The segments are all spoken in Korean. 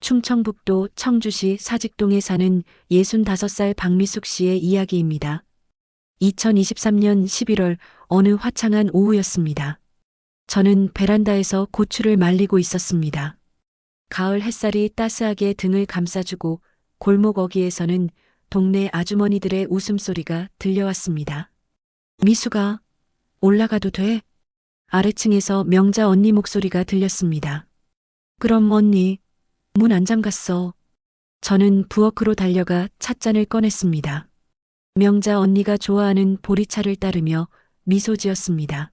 충청북도 청주시 사직동에 사는 65살 박미숙 씨의 이야기입니다. 2023년 11월 어느 화창한 오후였습니다. 저는 베란다에서 고추를 말리고 있었습니다. 가을 햇살이 따스하게 등을 감싸주고 골목 어귀에서는 동네 아주머니들의 웃음소리가 들려왔습니다. 미숙아, 올라가도 돼? 아래층에서 명자 언니 목소리가 들렸습니다. 그럼 언니, 문 안 잠갔어. 저는 부엌으로 달려가 찻잔을 꺼냈습니다. 명자 언니가 좋아하는 보리차를 따르며 미소 지었습니다.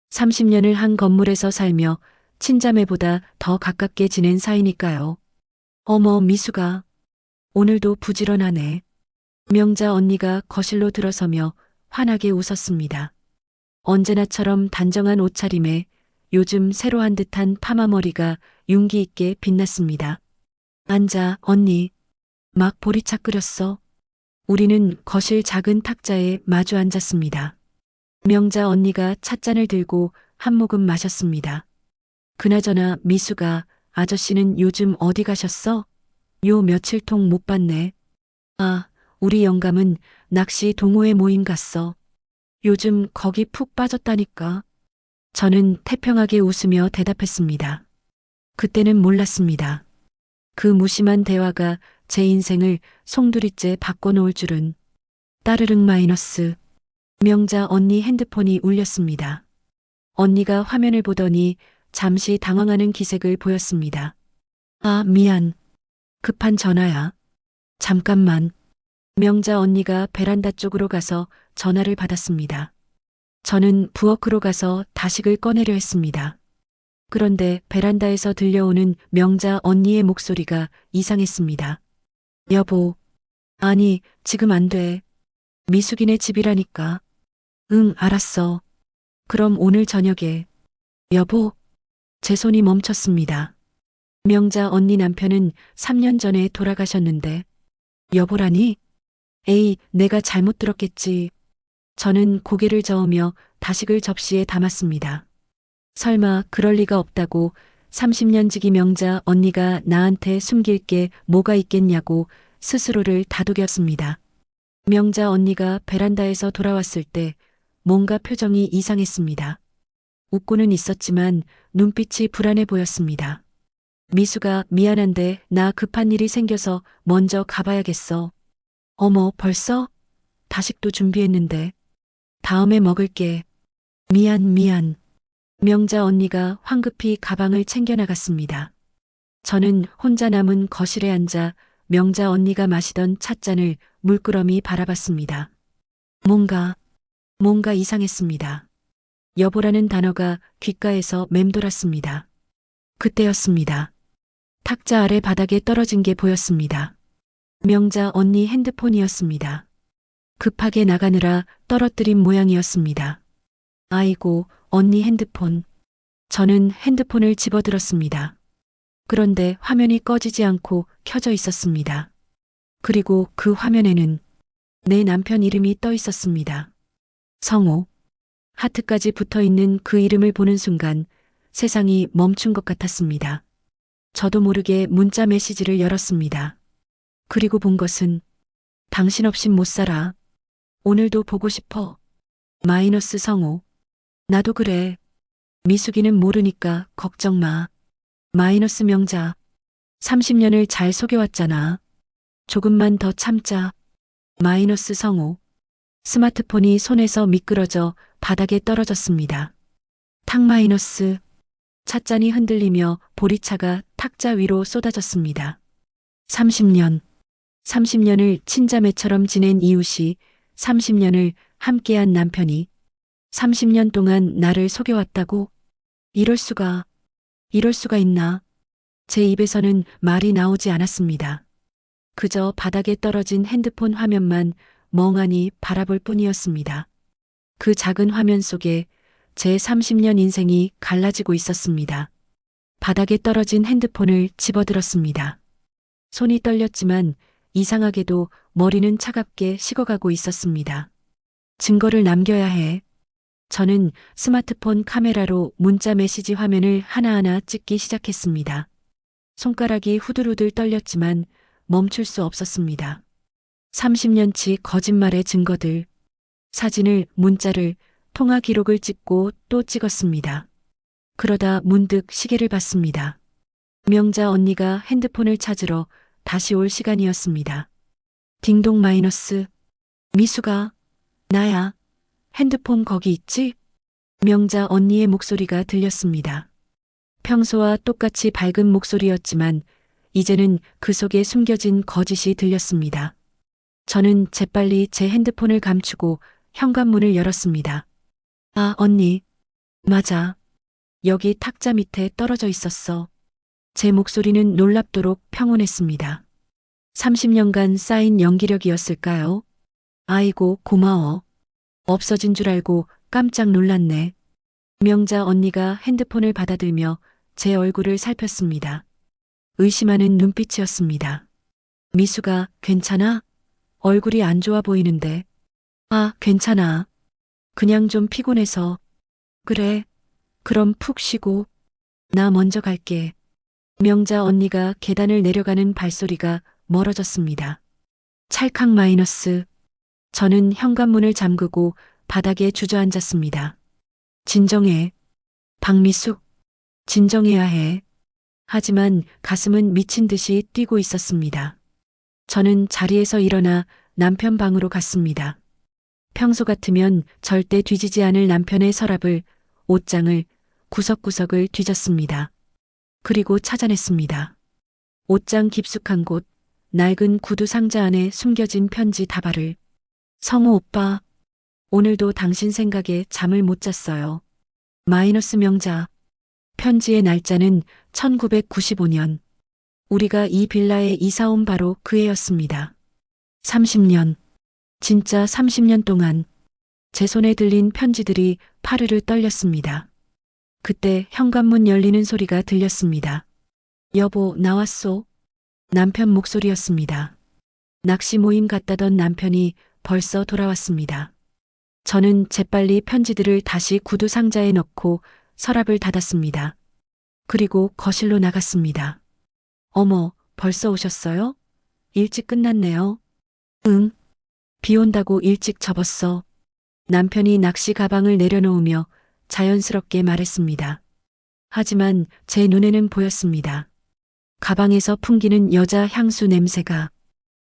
30년을 한 건물에서 살며 친자매보다 더 가깝게 지낸 사이니까요. 어머, 미숙아. 오늘도 부지런하네. 명자 언니가 거실로 들어서며 환하게 웃었습니다. 언제나처럼 단정한 옷차림에 요즘 새로 한 듯한 파마머리가 윤기 있게 빛났습니다. 앉아, 언니. 막 보리차 끓였어. 우리는 거실 작은 탁자에 마주 앉았습니다. 명자 언니가 찻잔을 들고 한 모금 마셨습니다. 그나저나 미숙아, 아저씨는 요즘 어디 가셨어? 요 며칠 통 못 봤네. 아, 우리 영감은 낚시 동호회 모임 갔어. 요즘 거기 푹 빠졌다니까. 저는 태평하게 웃으며 대답했습니다. 그때는 몰랐습니다. 그 무심한 대화가 제 인생을 송두리째 바꿔놓을 줄은. 따르릉 마이너스. 명자 언니 핸드폰이 울렸습니다. 언니가 화면을 보더니 잠시 당황하는 기색을 보였습니다. 아, 미안. 급한 전화야. 잠깐만. 명자 언니가 베란다 쪽으로 가서 전화를 받았습니다. 저는 부엌으로 가서 다식을 꺼내려 했습니다. 그런데 베란다에서 들려오는 명자 언니의 목소리가 이상했습니다. 여보. 아니, 지금 안 돼. 미숙이네 집이라니까. 응, 알았어. 그럼 오늘 저녁에. 여보. 제 손이 멈췄습니다. 명자 언니 남편은 3년 전에 돌아가셨는데. 여보라니? 에이, 내가 잘못 들었겠지. 저는 고개를 저으며 다식을 접시에 담았습니다. 설마 그럴 리가 없다고 30년 지기 명자 언니가 나한테 숨길 게 뭐가 있겠냐고 스스로를 다독였습니다. 명자 언니가 베란다에서 돌아왔을 때 뭔가 표정이 이상했습니다. 웃고는 있었지만 눈빛이 불안해 보였습니다. 미숙아, 미안한데 나 급한 일이 생겨서 먼저 가봐야겠어. 어머, 벌써? 다식도 준비했는데. 다음에 먹을게. 미안. 명자 언니가 황급히 가방을 챙겨나갔습니다. 저는 혼자 남은 거실에 앉아 명자 언니가 마시던 찻잔을 물끄러미 바라봤습니다. 뭔가 이상했습니다. 여보라는 단어가 귓가에서 맴돌았습니다. 그때였습니다. 탁자 아래 바닥에 떨어진 게 보였습니다. 명자 언니 핸드폰이었습니다. 급하게 나가느라 떨어뜨린 모양이었습니다. 아이고, 언니 핸드폰. 저는 핸드폰을 집어들었습니다. 그런데 화면이 꺼지지 않고 켜져 있었습니다. 그리고 그 화면에는 내 남편 이름이 떠 있었습니다. 성호. 하트까지 붙어 있는 그 이름을 보는 순간 세상이 멈춘 것 같았습니다. 저도 모르게 문자 메시지를 열었습니다. 그리고 본 것은 당신 없인 못 살아. 오늘도 보고 싶어. 마이너스 성호. 나도 그래. 미숙이는 모르니까 걱정 마. 마이너스 명자. 30년을 잘 속여왔잖아. 조금만 더 참자. 마이너스 성호. 스마트폰이 손에서 미끄러져 바닥에 떨어졌습니다. 탁 마이너스. 찻잔이 흔들리며 보리차가 탁자 위로 쏟아졌습니다. 30년을 친자매처럼 지낸 이웃이 30년을 함께한 남편이 30년 동안 나를 속여왔다고? 이럴 수가 있나? 제 입에서는 말이 나오지 않았습니다. 그저 바닥에 떨어진 핸드폰 화면만 멍하니 바라볼 뿐이었습니다. 그 작은 화면 속에 제 30년 인생이 갈라지고 있었습니다. 바닥에 떨어진 핸드폰을 집어들었습니다. 손이 떨렸지만 이상하게도 머리는 차갑게 식어가고 있었습니다. 증거를 남겨야 해. 저는 스마트폰 카메라로 문자 메시지 화면을 하나하나 찍기 시작했습니다. 손가락이 후들후들 떨렸지만 멈출 수 없었습니다. 30년치 거짓말의 증거들, 사진을, 문자를, 통화 기록을 찍고 또 찍었습니다. 그러다 문득 시계를 봤습니다. 명자 언니가 핸드폰을 찾으러 다시 올 시간이었습니다. 딩동 마이너스. 미수가, 나야. 핸드폰 거기 있지? 명자 언니의 목소리가 들렸습니다. 평소와 똑같이 밝은 목소리였지만 이제는 그 속에 숨겨진 거짓이 들렸습니다. 저는 재빨리 제 핸드폰을 감추고 현관문을 열었습니다. 아, 언니. 맞아. 여기 탁자 밑에 떨어져 있었어. 제 목소리는 놀랍도록 평온했습니다. 30년간 쌓인 연기력이었을까요? 아이고, 고마워. 없어진 줄 알고 깜짝 놀랐네. 명자 언니가 핸드폰을 받아들며 제 얼굴을 살폈습니다. 의심하는 눈빛이었습니다. 미수가, 괜찮아? 얼굴이 안 좋아 보이는데. 아, 괜찮아. 그냥 좀 피곤해서. 그래. 그럼 푹 쉬고. 나 먼저 갈게. 명자 언니가 계단을 내려가는 발소리가 멀어졌습니다. 찰칵 마이너스. 저는 현관문을 잠그고 바닥에 주저앉았습니다. 진정해. 박미숙. 진정해야 해. 하지만 가슴은 미친 듯이 뛰고 있었습니다. 저는 자리에서 일어나 남편 방으로 갔습니다. 평소 같으면 절대 뒤지지 않을 남편의 서랍을, 옷장을, 구석구석을 뒤졌습니다. 그리고 찾아냈습니다. 옷장 깊숙한 곳, 낡은 구두 상자 안에 숨겨진 편지 다발을. 성우 오빠, 오늘도 당신 생각에 잠을 못 잤어요. 마이너스 명자. 편지의 날짜는 1995년. 우리가 이 빌라에 이사 온 바로 그 해였습니다. 30년. 진짜 30년 동안 제 손에 들린 편지들이 파르르 떨렸습니다. 그때 현관문 열리는 소리가 들렸습니다. 여보, 나왔소? 남편 목소리였습니다. 낚시 모임 갔다던 남편이 벌써 돌아왔습니다. 저는 재빨리 편지들을 다시 구두 상자에 넣고 서랍을 닫았습니다. 그리고 거실로 나갔습니다. 어머, 벌써 오셨어요? 일찍 끝났네요. 응. 비 온다고 일찍 접었어. 남편이 낚시 가방을 내려놓으며 자연스럽게 말했습니다. 하지만 제 눈에는 보였습니다. 가방에서 풍기는 여자 향수 냄새가.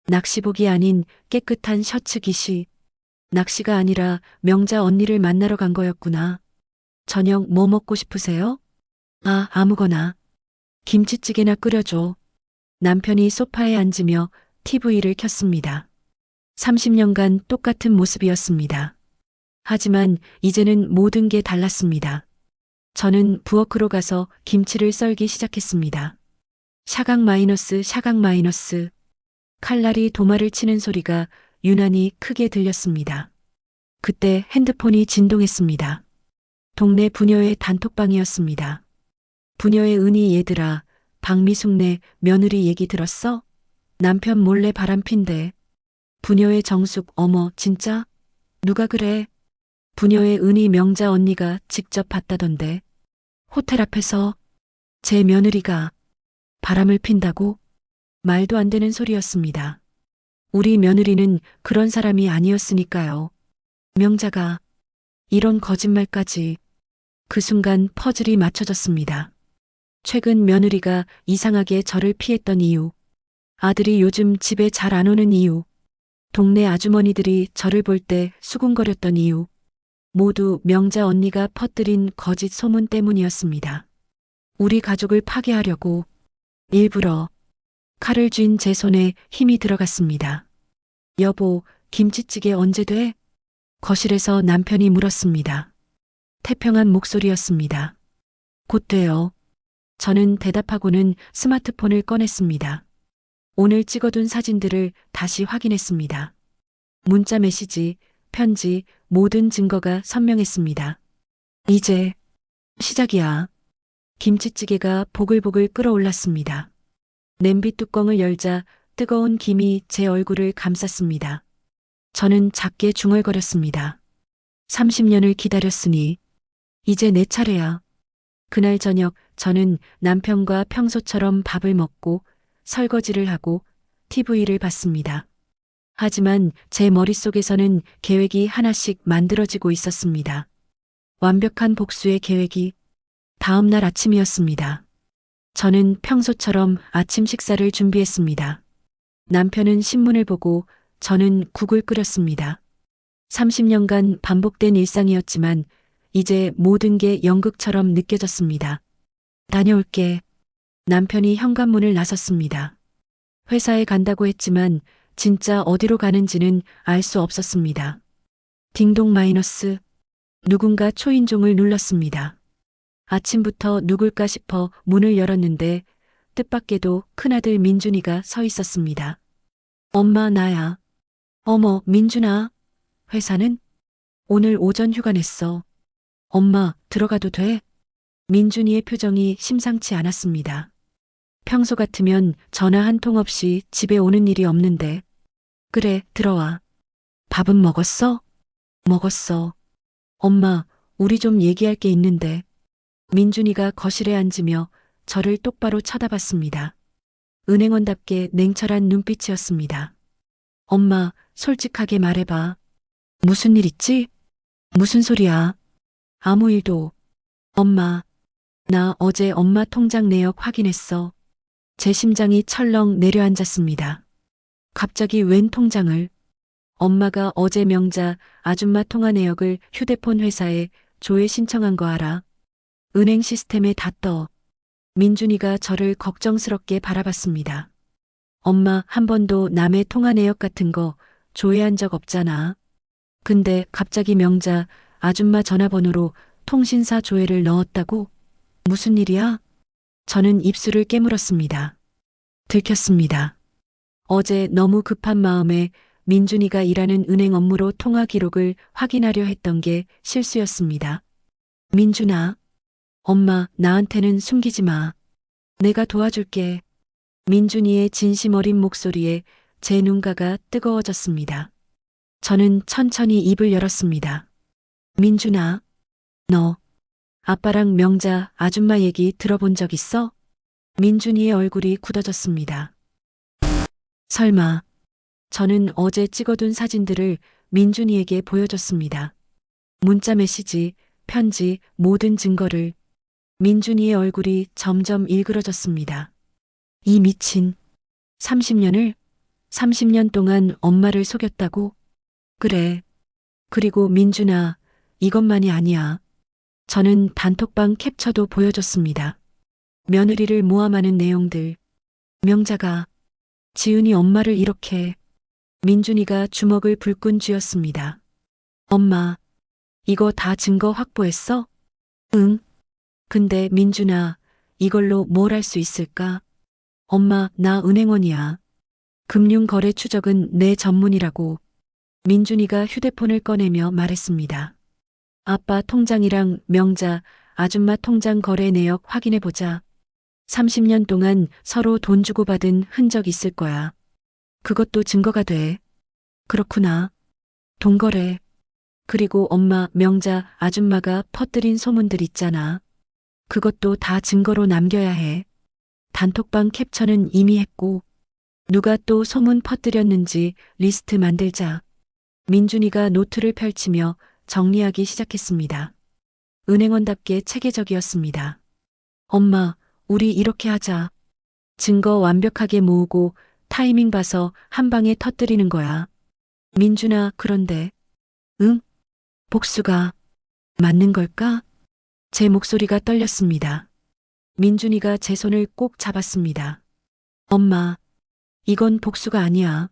낚시복이 아닌 깨끗한 셔츠 깃이. 낚시가 아니라 명자 언니를 만나러 간 거였구나. 저녁 뭐 먹고 싶으세요? 아, 아무거나. 김치찌개나 끓여줘. 남편이 소파에 앉으며 TV를 켰습니다. 30년간 똑같은 모습이었습니다. 하지만 이제는 모든 게 달랐습니다. 저는 부엌으로 가서 김치를 썰기 시작했습니다. 샤각 마이너스 샤각 마이너스. 칼날이 도마를 치는 소리가 유난히 크게 들렸습니다. 그때 핸드폰이 진동했습니다. 동네 부녀의 단톡방이었습니다. 부녀의 은희 얘들아, 박미숙네 며느리 얘기 들었어? 남편 몰래 바람핀대. 부녀의 정숙, 어머, 진짜? 누가 그래? 부녀의 은희 명자 언니가 직접 봤다던데. 호텔 앞에서 제 며느리가 바람을 핀다고? 말도 안 되는 소리였습니다. 우리 며느리는 그런 사람이 아니었으니까요. 명자가 이런 거짓말까지. 그 순간 퍼즐이 맞춰졌습니다. 최근 며느리가 이상하게 저를 피했던 이유, 아들이 요즘 집에 잘 안 오는 이유, 동네 아주머니들이 저를 볼 때 수군거렸던 이유, 모두 명자 언니가 퍼뜨린 거짓 소문 때문이었습니다. 우리 가족을 파괴하려고 일부러. 칼을 쥔 제 손에 힘이 들어갔습니다. 여보, 김치찌개 언제 돼? 거실에서 남편이 물었습니다. 태평한 목소리였습니다. 곧 돼요. 저는 대답하고는 스마트폰을 꺼냈습니다. 오늘 찍어둔 사진들을 다시 확인했습니다. 문자 메시지, 편지, 모든 증거가 선명했습니다. 이제 시작이야. 김치찌개가 보글보글 끓어올랐습니다. 냄비 뚜껑을 열자 뜨거운 김이 제 얼굴을 감쌌습니다. 저는 작게 중얼거렸습니다. 30년을 기다렸으니 이제 내 차례야. 그날 저녁 저는 남편과 평소처럼 밥을 먹고 설거지를 하고 TV를 봤습니다. 하지만 제 머릿속에서는 계획이 하나씩 만들어지고 있었습니다. 완벽한 복수의 계획이 다음 날 아침이었습니다. 저는 평소처럼 아침 식사를 준비했습니다. 남편은 신문을 보고 저는 국을 끓였습니다. 30년간 반복된 일상이었지만 이제 모든 게 연극처럼 느껴졌습니다. 다녀올게. 남편이 현관문을 나섰습니다. 회사에 간다고 했지만 진짜 어디로 가는지는 알 수 없었습니다. 딩동 마이너스. 누군가 초인종을 눌렀습니다. 아침부터 누굴까 싶어 문을 열었는데 뜻밖에도 큰아들 민준이가 서 있었습니다. 엄마, 나야. 어머, 민준아. 회사는? 오늘 오전 휴가 냈어. 엄마, 들어가도 돼? 민준이의 표정이 심상치 않았습니다. 평소 같으면 전화 한 통 없이 집에 오는 일이 없는데. 그래, 들어와. 밥은 먹었어? 먹었어. 엄마, 우리 좀 얘기할 게 있는데. 민준이가 거실에 앉으며 저를 똑바로 쳐다봤습니다. 은행원답게 냉철한 눈빛이었습니다. 엄마, 솔직하게 말해봐. 무슨 일 있지? 무슨 소리야? 아무 일도. 엄마, 나 어제 엄마 통장 내역 확인했어. 제 심장이 철렁 내려앉았습니다. 갑자기 웬 통장을? 엄마가 어제 명자 아줌마 통화 내역을 휴대폰 회사에 조회 신청한 거 알아? 은행 시스템에 다 떠. 민준이가 저를 걱정스럽게 바라봤습니다. 엄마, 한 번도 남의 통화 내역 같은 거 조회한 적 없잖아. 근데 갑자기 명자 아줌마 전화번호로 통신사 조회를 넣었다고? 무슨 일이야? 저는 입술을 깨물었습니다. 들켰습니다. 어제 너무 급한 마음에 민준이가 일하는 은행 업무로 통화 기록을 확인하려 했던 게 실수였습니다. 민준아, 엄마, 나한테는 숨기지 마. 내가 도와줄게. 민준이의 진심 어린 목소리에 제 눈가가 뜨거워졌습니다. 저는 천천히 입을 열었습니다. 민준아, 너 아빠랑 명자 아줌마 얘기 들어본 적 있어? 민준이의 얼굴이 굳어졌습니다. 설마. 저는 어제 찍어둔 사진들을 민준이에게 보여줬습니다. 문자 메시지, 편지, 모든 증거를. 민준이의 얼굴이 점점 일그러졌습니다. 이 미친. 30년 동안 엄마를 속였다고? 그래. 그리고 민준아, 이것만이 아니야. 저는 단톡방 캡처도 보여줬습니다. 며느리를 모함하는 내용들. 명자가 지은이 엄마를 이렇게. 민준이가 주먹을 불끈 쥐었습니다. 엄마, 이거 다 증거 확보했어? 응. 근데 민준아, 이걸로 뭘 할 수 있을까? 엄마, 나 은행원이야. 금융거래 추적은 내 전문이라고. 민준이가 휴대폰을 꺼내며 말했습니다. 아빠 통장이랑 명자, 아줌마 통장 거래 내역 확인해보자. 30년 동안 서로 돈 주고받은 흔적 있을 거야. 그것도 증거가 돼. 그렇구나. 돈거래. 그리고 엄마, 명자, 아줌마가 퍼뜨린 소문들 있잖아. 그것도 다 증거로 남겨야 해. 단톡방 캡처는 이미 했고. 누가 또 소문 퍼뜨렸는지 리스트 만들자. 민준이가 노트를 펼치며 정리하기 시작했습니다. 은행원답게 체계적이었습니다. 엄마, 우리 이렇게 하자. 증거 완벽하게 모으고 타이밍 봐서 한 방에 터뜨리는 거야. 민준아, 그런데. 응? 복수가 맞는 걸까? 제 목소리가 떨렸습니다. 민준이가 제 손을 꼭 잡았습니다. 엄마, 이건 복수가 아니야.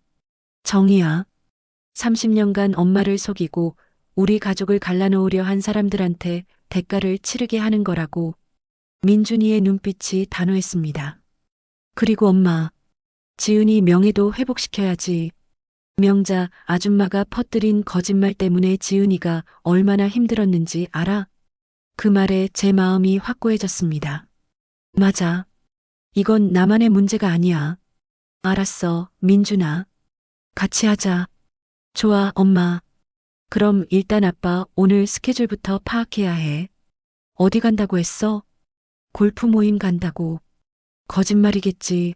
정의야. 30년간 엄마를 속이고 우리 가족을 갈라놓으려 한 사람들한테 대가를 치르게 하는 거라고. 민준이의 눈빛이 단호했습니다. 그리고 엄마, 지은이 명예도 회복시켜야지. 명자 아줌마가 퍼뜨린 거짓말 때문에 지은이가 얼마나 힘들었는지 알아? 그 말에 제 마음이 확고해졌습니다. 맞아. 이건 나만의 문제가 아니야. 알았어, 민준아. 같이 하자. 좋아, 엄마. 그럼 일단 아빠 오늘 스케줄부터 파악해야 해. 어디 간다고 했어? 골프 모임 간다고. 거짓말이겠지.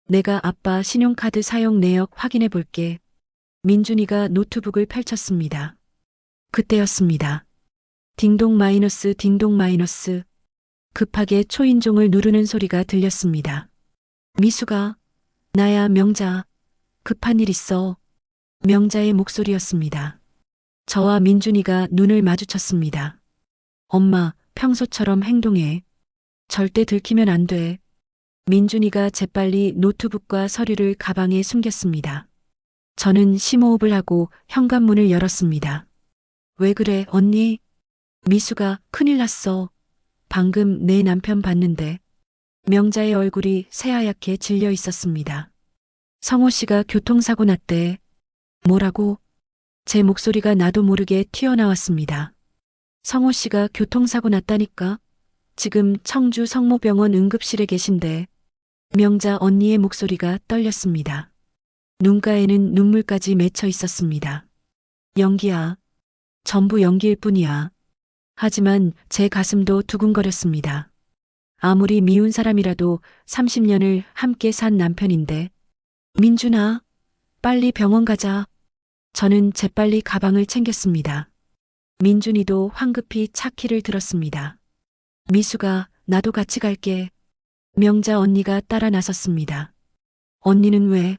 내가 아빠 신용카드 사용 내역 확인해 볼게. 민준이가 노트북을 펼쳤습니다. 그때였습니다. 딩동 마이너스 딩동 마이너스. 급하게 초인종을 누르는 소리가 들렸습니다. 미수가, 나야 명자. 급한 일 있어. 명자의 목소리였습니다. 저와 민준이가 눈을 마주쳤습니다. 엄마, 평소처럼 행동해. 절대 들키면 안 돼. 민준이가 재빨리 노트북과 서류를 가방에 숨겼습니다. 저는 심호흡을 하고 현관문을 열었습니다. 왜 그래, 언니? 미수가, 큰일 났어. 방금 내 남편 봤는데. 명자의 얼굴이 새하얗게 질려 있었습니다. 성호 씨가 교통사고 났대. 뭐라고? 제 목소리가 나도 모르게 튀어나왔습니다. 성호 씨가 교통사고 났다니까? 지금 청주 성모병원 응급실에 계신데. 명자 언니의 목소리가 떨렸습니다. 눈가에는 눈물까지 맺혀 있었습니다. 연기야. 전부 연기일 뿐이야. 하지만 제 가슴도 두근거렸습니다. 아무리 미운 사람이라도 30년을 함께 산 남편인데. 민준아, 빨리 병원 가자. 저는 재빨리 가방을 챙겼습니다. 민준이도 황급히 차 키를 들었습니다. 미수가, 나도 같이 갈게. 명자 언니가 따라 나섰습니다. 언니는 왜?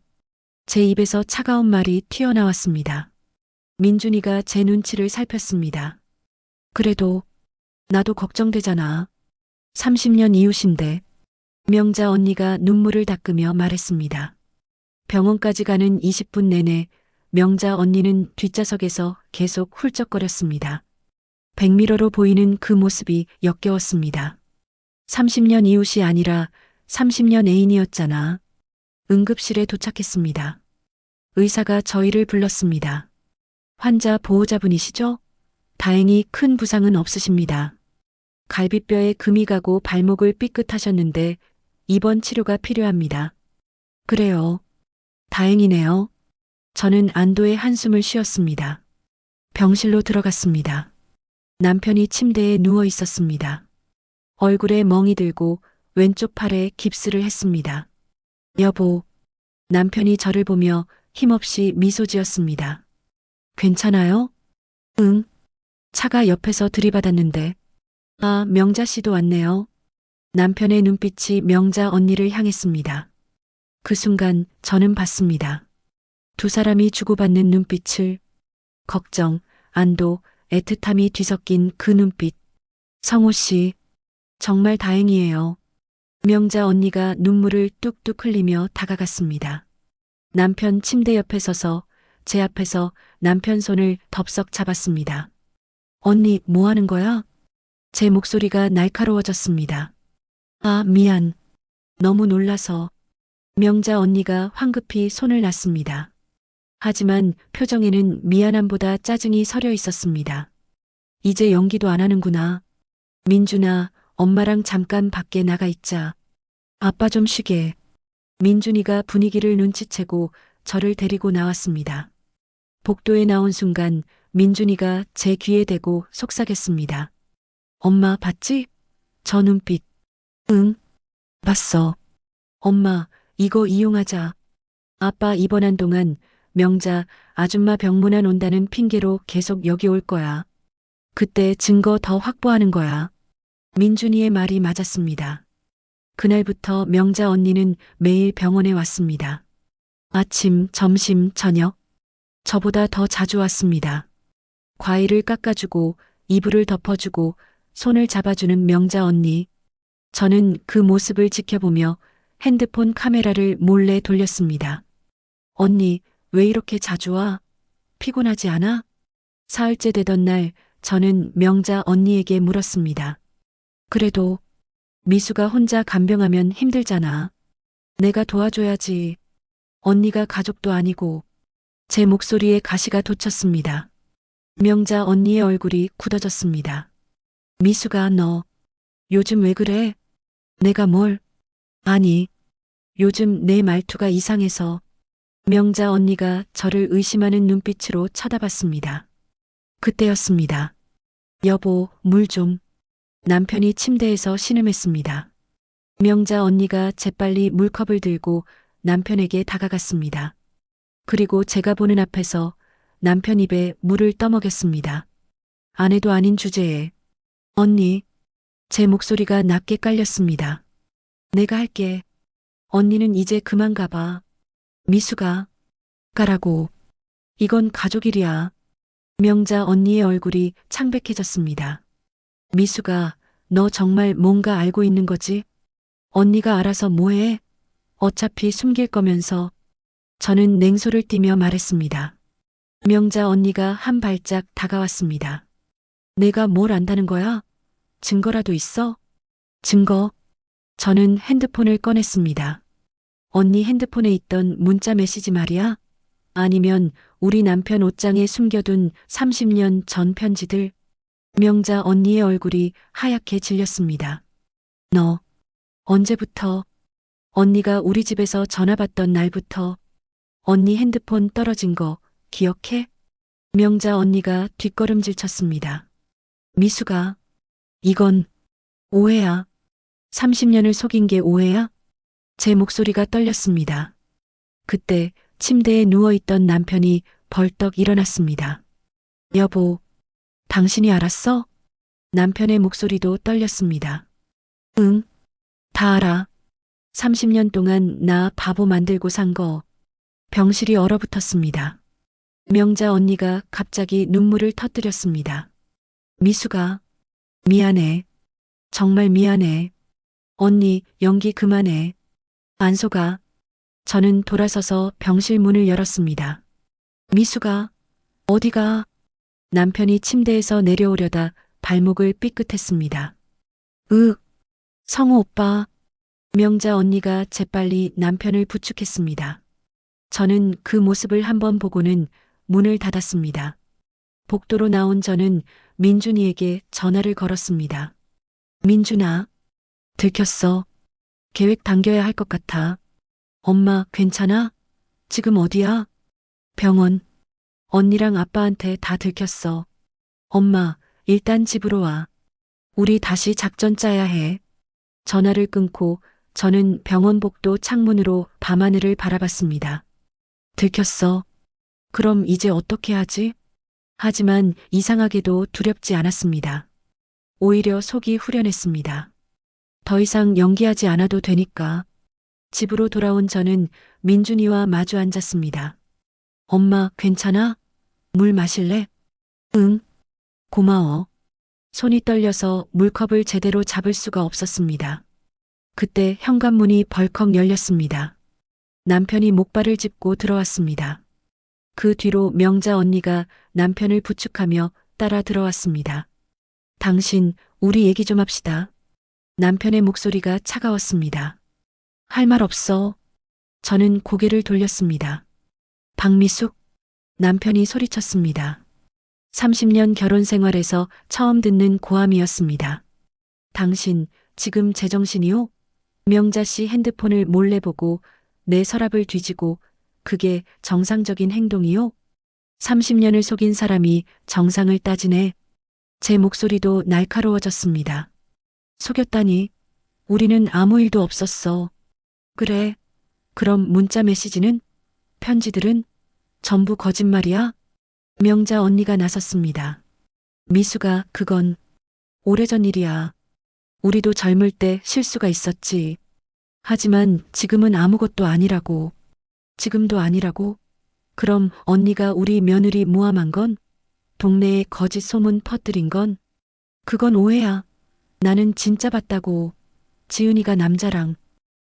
제 입에서 차가운 말이 튀어나왔습니다. 민준이가 제 눈치를 살폈습니다. 그래도 나도 걱정되잖아. 30년 이웃인데. 명자 언니가 눈물을 닦으며 말했습니다. 병원까지 가는 20분 내내 명자 언니는 뒷좌석에서 계속 훌쩍거렸습니다. 백미러로 보이는 그 모습이 역겨웠습니다. 30년 이웃이 아니라 30년 애인이었잖아. 응급실에 도착했습니다. 의사가 저희를 불렀습니다. 환자 보호자분이시죠? 다행히 큰 부상은 없으십니다. 갈비뼈에 금이 가고 발목을 삐끗하셨는데 입원 치료가 필요합니다. 그래요. 다행이네요. 저는 안도의 한숨을 쉬었습니다. 병실로 들어갔습니다. 남편이 침대에 누워 있었습니다. 얼굴에 멍이 들고 왼쪽 팔에 깁스를 했습니다. 여보, 남편이 저를 보며 힘없이 미소 지었습니다. 괜찮아요? 응. 차가 옆에서 들이받았는데. 아, 명자 씨도 왔네요. 남편의 눈빛이 명자 언니를 향했습니다. 그 순간 저는 봤습니다. 두 사람이 주고받는 눈빛을. 걱정, 안도, 애틋함이 뒤섞인 그 눈빛. 성호 씨, 정말 다행이에요. 명자 언니가 눈물을 뚝뚝 흘리며 다가갔습니다. 남편 침대 옆에 서서 제 앞에서 남편 손을 덥석 잡았습니다. 언니, 뭐 하는 거야? 제 목소리가 날카로워졌습니다. 아, 미안. 너무 놀라서. 명자 언니가 황급히 손을 놨습니다. 하지만 표정에는 미안함보다 짜증이 서려 있었습니다. 이제 연기도 안 하는구나. 민준아, 엄마랑 잠깐 밖에 나가 있자. 아빠 좀 쉬게. 민준이가 분위기를 눈치채고 저를 데리고 나왔습니다. 복도에 나온 순간 민준이가 제 귀에 대고 속삭였습니다. 엄마 봤지? 저 눈빛. 응, 봤어. 엄마, 이거 이용하자. 아빠 입원한 동안 명자, 아줌마 병문안 온다는 핑계로 계속 여기 올 거야. 그때 증거 더 확보하는 거야. 민준이의 말이 맞았습니다. 그날부터 명자 언니는 매일 병원에 왔습니다. 아침, 점심, 저녁. 저보다 더 자주 왔습니다. 과일을 깎아주고 이불을 덮어주고 손을 잡아주는 명자 언니. 저는 그 모습을 지켜보며 핸드폰 카메라를 몰래 돌렸습니다. 언니, 왜 이렇게 자주 와? 피곤하지 않아? 사흘째 되던 날 저는 명자 언니에게 물었습니다. 그래도 미수가 혼자 간병하면 힘들잖아. 내가 도와줘야지. 언니가 가족도 아니고. 제 목소리에 가시가 돋쳤습니다. 명자 언니의 얼굴이 굳어졌습니다. 미수가, 너 요즘 왜 그래? 내가 뭘? 아니, 요즘 내 말투가 이상해서. 명자 언니가 저를 의심하는 눈빛으로 쳐다봤습니다. 그때였습니다. 여보, 물 좀. 남편이 침대에서 신음했습니다. 명자 언니가 재빨리 물컵을 들고 남편에게 다가갔습니다. 그리고 제가 보는 앞에서 남편 입에 물을 떠먹였습니다. 아내도 아닌 주제에. 언니, 제 목소리가 낮게 깔렸습니다. 내가 할게. 언니는 이제 그만 가봐. 미수가 가라고. 이건 가족 일이야. 명자 언니의 얼굴이 창백해졌습니다. 미수가 너 정말 뭔가 알고 있는 거지? 언니가 알아서 뭐해? 어차피 숨길 거면서. 저는 냉소를 띠며 말했습니다. 명자 언니가 한 발짝 다가왔습니다. 내가 뭘 안다는 거야? 증거라도 있어? 증거? 저는 핸드폰을 꺼냈습니다. 언니 핸드폰에 있던 문자 메시지 말이야? 아니면 우리 남편 옷장에 숨겨둔 30년 전 편지들? 명자 언니의 얼굴이 하얗게 질렸습니다. 너, 언제부터? 언니가 우리 집에서 전화 받던 날부터 언니 핸드폰 떨어진 거 기억해? 명자 언니가 뒷걸음질 쳤습니다. 미수가, 이건 오해야. 30년을 속인 게 오해야? 제 목소리가 떨렸습니다. 그때 침대에 누워있던 남편이 벌떡 일어났습니다. 여보, 당신이 알았어? 남편의 목소리도 떨렸습니다. 응, 다 알아. 30년 동안 나 바보 만들고 산 거. 병실이 얼어붙었습니다. 명자 언니가 갑자기 눈물을 터뜨렸습니다. 미수가, 미안해. 정말 미안해. 언니, 연기 그만해. 안 속아. 저는 돌아서서 병실 문을 열었습니다. 미수가, 어디가? 남편이 침대에서 내려오려다 발목을 삐끗했습니다. 성우 오빠. 명자 언니가 재빨리 남편을 부축했습니다. 저는 그 모습을 한번 보고는 문을 닫았습니다. 복도로 나온 저는 민준이에게 전화를 걸었습니다. 민준아, 들켰어. 계획 당겨야 할 것 같아. 엄마, 괜찮아? 지금 어디야? 병원. 언니랑 아빠한테 다 들켰어. 엄마, 일단 집으로 와. 우리 다시 작전 짜야 해. 전화를 끊고 저는 병원 복도 창문으로 밤하늘을 바라봤습니다. 들켰어. 그럼 이제 어떻게 하지? 하지만 이상하게도 두렵지 않았습니다. 오히려 속이 후련했습니다. 더 이상 연기하지 않아도 되니까. 집으로 돌아온 저는 민준이와 마주 앉았습니다. 엄마, 괜찮아? 물 마실래? 응, 고마워. 손이 떨려서 물컵을 제대로 잡을 수가 없었습니다. 그때 현관문이 벌컥 열렸습니다. 남편이 목발을 짚고 들어왔습니다. 그 뒤로 명자 언니가 남편을 부축하며 따라 들어왔습니다. 당신, 우리 얘기 좀 합시다. 남편의 목소리가 차가웠습니다. 할 말 없어. 저는 고개를 돌렸습니다. 박미숙? 남편이 소리쳤습니다. 30년 결혼 생활에서 처음 듣는 고함이었습니다. 당신, 지금 제정신이요? 명자 씨 핸드폰을 몰래 보고 내 서랍을 뒤지고 그게 정상적인 행동이요? 30년을 속인 사람이 정상을 따지네. 제 목소리도 날카로워졌습니다. 속였다니. 우리는 아무 일도 없었어. 그래. 그럼 문자 메시지는? 편지들은? 전부 거짓말이야? 명자 언니가 나섰습니다. 미수가, 그건 오래전 일이야. 우리도 젊을 때 실수가 있었지. 하지만 지금은 아무것도 아니라고. 지금도 아니라고? 그럼 언니가 우리 며느리 모함한 건? 동네에 거짓 소문 퍼뜨린 건? 그건 오해야. 나는 진짜 봤다고. 지은이가 남자랑.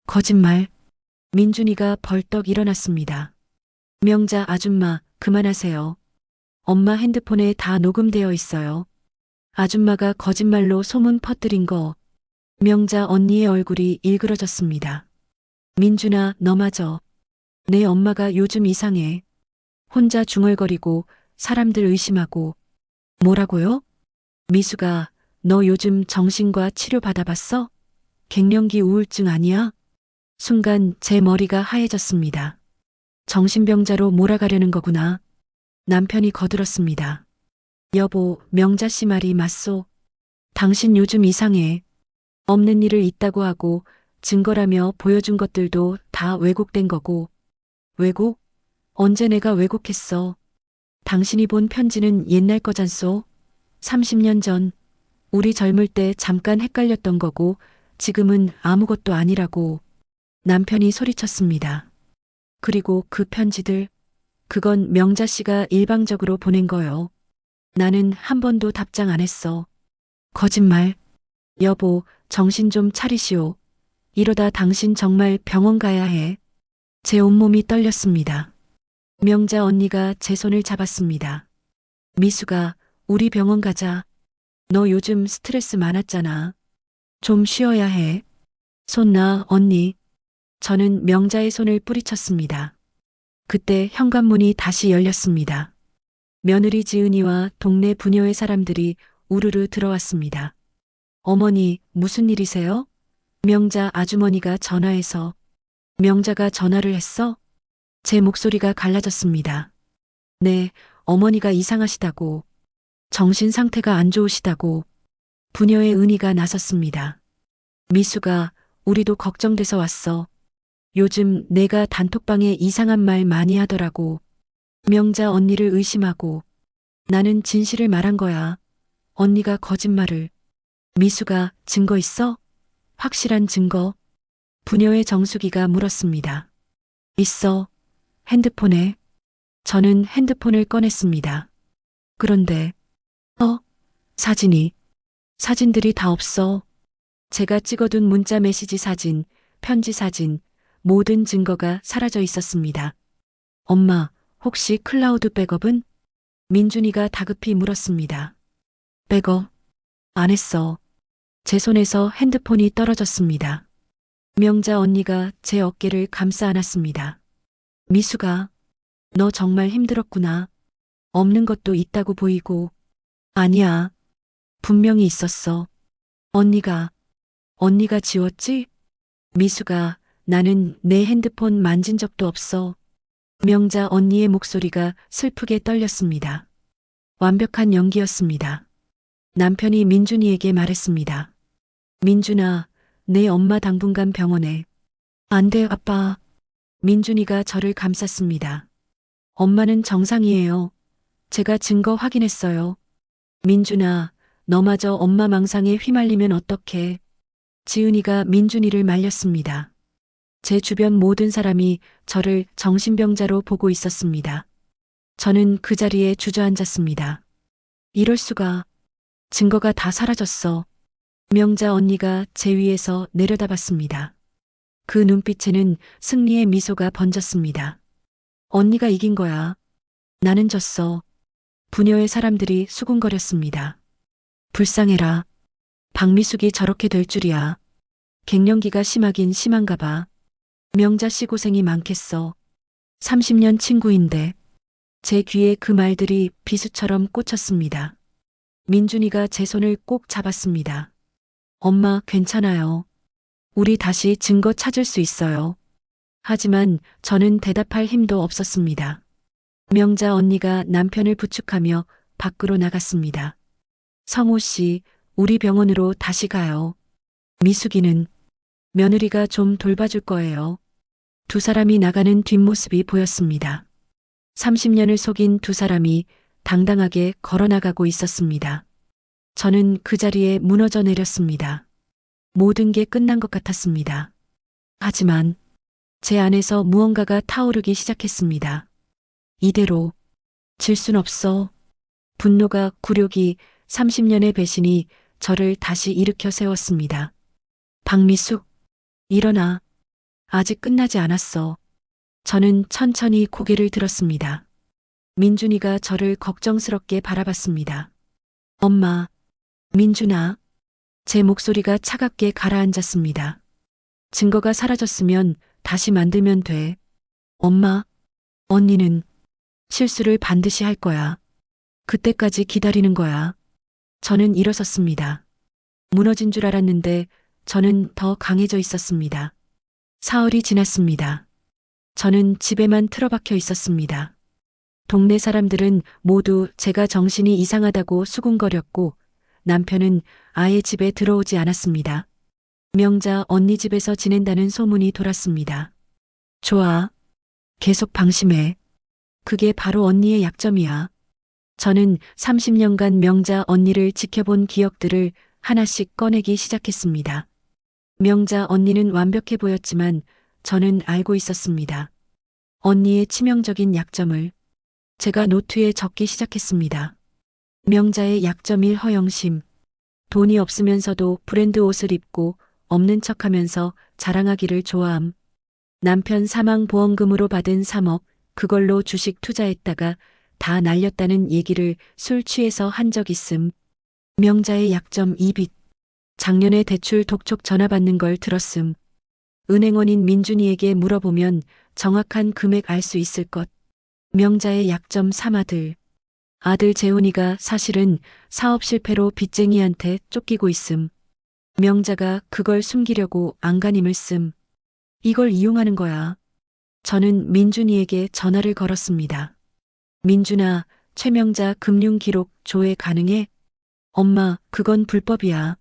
거짓말. 민준이가 벌떡 일어났습니다. 명자 아줌마, 그만하세요. 엄마 핸드폰에 다 녹음되어 있어요. 아줌마가 거짓말로 소문 퍼뜨린 거. 명자 언니의 얼굴이 일그러졌습니다. 민준아, 너마저. 내 엄마가 요즘 이상해. 혼자 중얼거리고 사람들 의심하고. 뭐라고요? 미수가, 너 요즘 정신과 치료 받아봤어? 갱년기 우울증 아니야? 순간 제 머리가 하얘졌습니다. 정신병자로 몰아가려는 거구나. 남편이 거들었습니다. 여보, 명자 씨 말이 맞소. 당신 요즘 이상해. 없는 일을 있다고 하고 증거라며 보여준 것들도 다 왜곡된 거고. 왜곡? 언제 내가 왜곡했어? 당신이 본 편지는 옛날 거잖소. 30년 전, 우리 젊을 때 잠깐 헷갈렸던 거고 지금은 아무것도 아니라고 남편이 소리쳤습니다. 그리고 그 편지들, 그건 명자 씨가 일방적으로 보낸 거요. 나는 한 번도 답장 안 했어. 거짓말. 여보, 정신 좀 차리시오. 이러다 당신 정말 병원 가야 해. 제 온몸이 떨렸습니다. 명자 언니가 제 손을 잡았습니다. 미수가, 우리 병원 가자. 너 요즘 스트레스 많았잖아. 좀 쉬어야 해. 손 놔, 언니. 저는 명자의 손을 뿌리쳤습니다. 그때 현관문이 다시 열렸습니다. 며느리 지은이와 동네 부녀의 사람들이 우르르 들어왔습니다. 어머니, 무슨 일이세요? 명자 아주머니가 전화해서. 명자가 전화를 했어? 제 목소리가 갈라졌습니다. 네, 어머니가 이상하시다고. 정신 상태가 안 좋으시다고. 부녀의 은희가 나섰습니다. 미수가, 우리도 걱정돼서 왔어. 요즘 내가 단톡방에 이상한 말 많이 하더라고. 명자 언니를 의심하고. 나는 진실을 말한 거야. 언니가 거짓말을. 미수가, 증거 있어? 확실한 증거? 부녀의 정수기가 물었습니다. 있어. 핸드폰에. 저는 핸드폰을 꺼냈습니다. 그런데, 사진이. 사진들이 다 없어. 제가 찍어둔 문자 메시지 사진, 편지 사진, 모든 증거가 사라져 있었습니다. 엄마, 혹시 클라우드 백업은? 민준이가 다급히 물었습니다. 백업? 안 했어. 제 손에서 핸드폰이 떨어졌습니다. 명자 언니가 제 어깨를 감싸 안았습니다. 미수가, 너 정말 힘들었구나. 없는 것도 있다고 보이고. 아니야. 분명히 있었어. 언니가 지웠지? 미수가, 나는 내 핸드폰 만진 적도 없어. 명자 언니의 목소리가 슬프게 떨렸습니다. 완벽한 연기였습니다. 남편이 민준이에게 말했습니다. 민준아, 내 엄마 당분간 병원에. 안 돼, 아빠. 민준이가 저를 감쌌습니다. 엄마는 정상이에요. 제가 증거 확인했어요. 민준아, 너마저 엄마 망상에 휘말리면 어떡해. 지은이가 민준이를 말렸습니다. 제 주변 모든 사람이 저를 정신병자로 보고 있었습니다. 저는 그 자리에 주저앉았습니다. 이럴 수가. 증거가 다 사라졌어. 명자 언니가 제 위에서 내려다봤습니다. 그 눈빛에는 승리의 미소가 번졌습니다. 언니가 이긴 거야. 나는 졌어. 부녀의 사람들이 수군거렸습니다. 불쌍해라. 박미숙이 저렇게 될 줄이야. 갱년기가 심하긴 심한가 봐. 명자 씨 고생이 많겠어. 30년 친구인데. 제 귀에 그 말들이 비수처럼 꽂혔습니다. 민준이가 제 손을 꼭 잡았습니다. 엄마, 괜찮아요. 우리 다시 증거 찾을 수 있어요. 하지만 저는 대답할 힘도 없었습니다. 명자 언니가 남편을 부축하며 밖으로 나갔습니다. 성호 씨, 우리 병원으로 다시 가요. 미숙이는 며느리가 좀 돌봐줄 거예요. 두 사람이 나가는 뒷모습이 보였습니다. 30년을 속인 두 사람이 당당하게 걸어나가고 있었습니다. 저는 그 자리에 무너져 내렸습니다. 모든 게 끝난 것 같았습니다. 하지만 제 안에서 무언가가 타오르기 시작했습니다. 이대로 질 순 없어. 분노가 굴욕이 30년의 배신이 저를 다시 일으켜 세웠습니다. 박미숙, 일어나. 아직 끝나지 않았어. 저는 천천히 고개를 들었습니다. 민준이가 저를 걱정스럽게 바라봤습니다. 엄마, 민준아. 제 목소리가 차갑게 가라앉았습니다. 증거가 사라졌으면 다시 만들면 돼. 엄마, 언니는 실수를 반드시 할 거야. 그때까지 기다리는 거야. 저는 일어섰습니다. 무너진 줄 알았는데 저는 더 강해져 있었습니다. 사흘이 지났습니다. 저는 집에만 틀어박혀 있었습니다. 동네 사람들은 모두 제가 정신이 이상하다고 수군거렸고 남편은 아예 집에 들어오지 않았습니다. 명자 언니 집에서 지낸다는 소문이 돌았습니다. 좋아. 계속 방심해. 그게 바로 언니의 약점이야. 저는 30년간 명자 언니를 지켜본 기억들을 하나씩 꺼내기 시작했습니다. 명자 언니는 완벽해 보였지만 저는 알고 있었습니다. 언니의 치명적인 약점을 제가 노트에 적기 시작했습니다. 명자의 약점 1 허영심. 돈이 없으면서도 브랜드 옷을 입고 없는 척하면서 자랑하기를 좋아함. 남편 사망 보험금으로 받은 3억, 그걸로 주식 투자했다가 다 날렸다는 얘기를 술 취해서 한 적 있음. 명자의 약점 2빚. 작년에 대출 독촉 전화 받는 걸 들었음. 은행원인 민준이에게 물어보면 정확한 금액 알 수 있을 것. 명자의 약점 3 아들. 아들 재훈이가 사실은 사업 실패로 빚쟁이한테 쫓기고 있음. 명자가 그걸 숨기려고 안간힘을 씀. 이걸 이용하는 거야. 저는 민준이에게 전화를 걸었습니다. 민준아, 최명자 금융 기록 조회 가능해? 엄마, 그건 불법이야.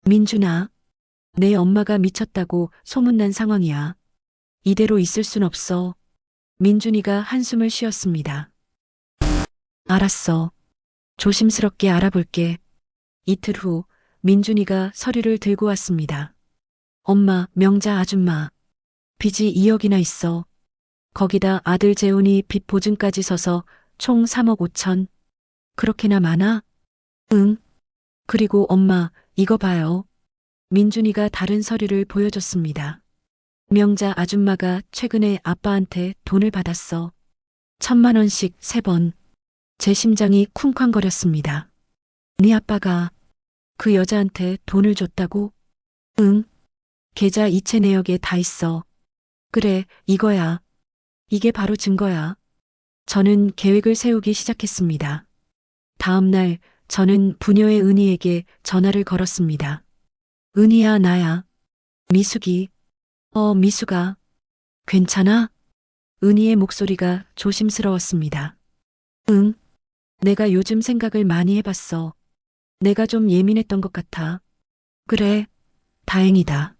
민준아, 내 엄마가 미쳤다고 소문난 상황이야. 이대로 있을 순 없어. 민준이가 한숨을 쉬었습니다. 알았어. 조심스럽게 알아볼게. 이틀 후 민준이가 서류를 들고 왔습니다. 엄마, 명자 아줌마. 빚이 2억이나 있어. 거기다 아들 재훈이 빚 보증까지 서서 총 3억 5천. 그렇게나 많아? 응. 그리고 엄마, 이거 봐요. 민준이가 다른 서류를 보여줬습니다. 명자 아줌마가 최근에 아빠한테 돈을 받았어. 1,000만 원씩 3번. 제 심장이 쿵쾅거렸습니다. 네 아빠가 그 여자한테 돈을 줬다고? 응. 계좌 이체 내역에 다 있어. 그래, 이거야. 이게 바로 증거야. 저는 계획을 세우기 시작했습니다. 다음 날 저는 부녀의 은희에게 전화를 걸었습니다. 은희야, 나야. 미숙이. 미숙아. 괜찮아? 은희의 목소리가 조심스러웠습니다. 응. 내가 요즘 생각을 많이 해봤어. 내가 좀 예민했던 것 같아. 그래. 다행이다.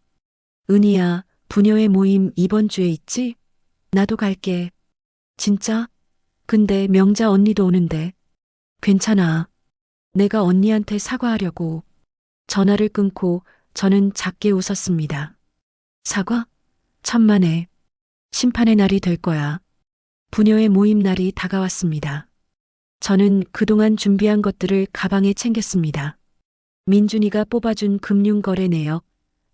은희야, 부녀의 모임 이번 주에 있지? 나도 갈게. 진짜? 근데 명자 언니도 오는데. 괜찮아. 내가 언니한테 사과하려고. 전화를 끊고 저는 작게 웃었습니다. 사과? 천만에. 심판의 날이 될 거야. 부녀의 모임 날이 다가왔습니다. 저는 그동안 준비한 것들을 가방에 챙겼습니다. 민준이가 뽑아준 금융거래 내역,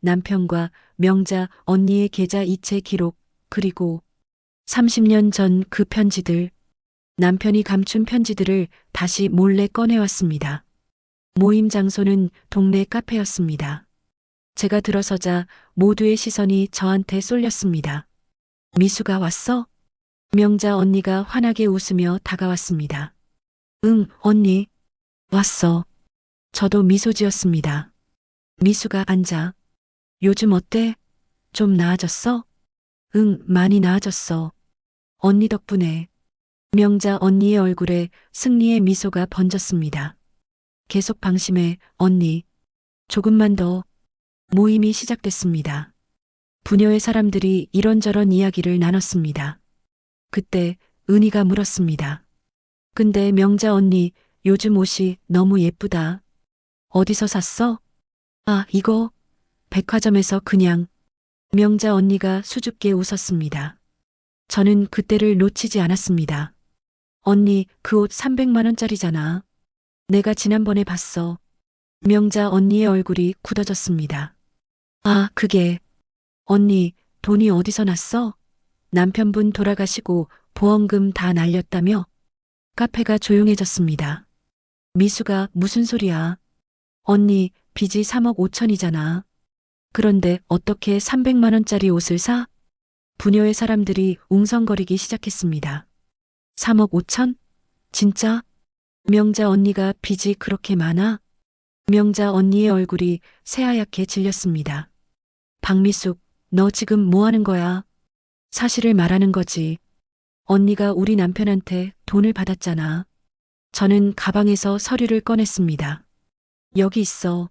남편과 명자 언니의 계좌 이체 기록, 그리고 30년 전 그 편지들, 남편이 감춘 편지들을 다시 몰래 꺼내왔습니다. 모임 장소는 동네 카페였습니다. 제가 들어서자 모두의 시선이 저한테 쏠렸습니다. 미수가 왔어? 명자 언니가 환하게 웃으며 다가왔습니다. 응, 언니. 왔어. 저도 미소 지었습니다. 미수가 앉아. 요즘 어때? 좀 나아졌어? 응, 많이 나아졌어. 언니 덕분에. 명자 언니의 얼굴에 승리의 미소가 번졌습니다. 계속 방심해, 언니. 조금만 더. 모임이 시작됐습니다. 부녀의 사람들이 이런저런 이야기를 나눴습니다. 그때 은희가 물었습니다. 근데 명자 언니, 요즘 옷이 너무 예쁘다. 어디서 샀어? 아, 이거 백화점에서 그냥. 명자 언니가 수줍게 웃었습니다. 저는 그때를 놓치지 않았습니다. 언니, 그 옷 300만 원짜리잖아. 내가 지난번에 봤어. 명자 언니의 얼굴이 굳어졌습니다. 아, 그게. 언니, 돈이 어디서 났어? 남편분 돌아가시고 보험금 다 날렸다며? 카페가 조용해졌습니다. 미수가 무슨 소리야? 언니, 빚이 3억 5천이잖아. 그런데 어떻게 300만 원짜리 옷을 사? 부녀의 사람들이 웅성거리기 시작했습니다. 3억 5천? 진짜? 명자 언니가 빚이 그렇게 많아? 명자 언니의 얼굴이 새하얗게 질렸습니다. 박미숙, 너 지금 뭐 하는 거야? 사실을 말하는 거지. 언니가 우리 남편한테 돈을 받았잖아. 저는 가방에서 서류를 꺼냈습니다. 여기 있어.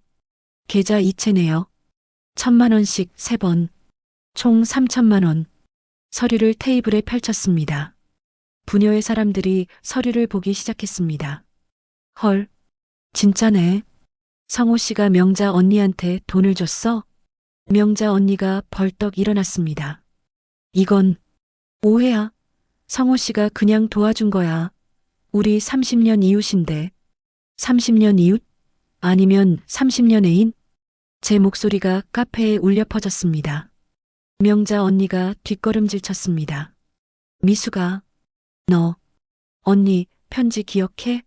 계좌 이체네요. 1,000만 원씩 3번. 총 3천만 원. 서류를 테이블에 펼쳤습니다. 부녀의 사람들이 서류를 보기 시작했습니다. 헐, 진짜네. 성호 씨가 명자 언니한테 돈을 줬어? 명자 언니가 벌떡 일어났습니다. 이건 오해야. 성호 씨가 그냥 도와준 거야. 우리 30년 이웃인데. 30년 이웃? 아니면 30년 애인? 제 목소리가 카페에 울려 퍼졌습니다. 명자 언니가 뒷걸음질 쳤습니다. 미수가, 너, 언니 편지 기억해?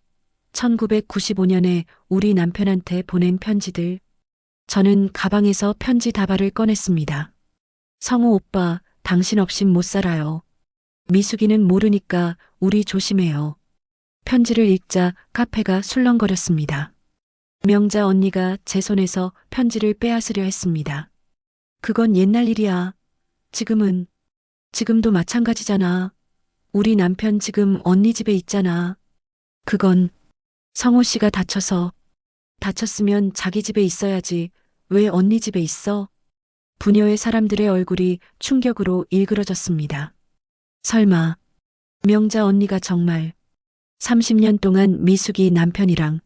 1995년에 우리 남편한테 보낸 편지들. 저는 가방에서 편지 다발을 꺼냈습니다. 성호 오빠, 당신 없인 못 살아요. 미숙이는 모르니까 우리 조심해요. 편지를 읽자 카페가 술렁거렸습니다. 명자 언니가 제 손에서 편지를 빼앗으려 했습니다. 그건 옛날 일이야. 지금도 마찬가지잖아. 우리 남편 지금 언니 집에 있잖아. 그건 성호 씨가 다쳤으면 자기 집에 있어야지. 왜 언니 집에 있어? 부녀의 사람들의 얼굴이 충격으로 일그러졌습니다. 설마 명자 언니가 정말 30년 동안 미숙이 남편이랑.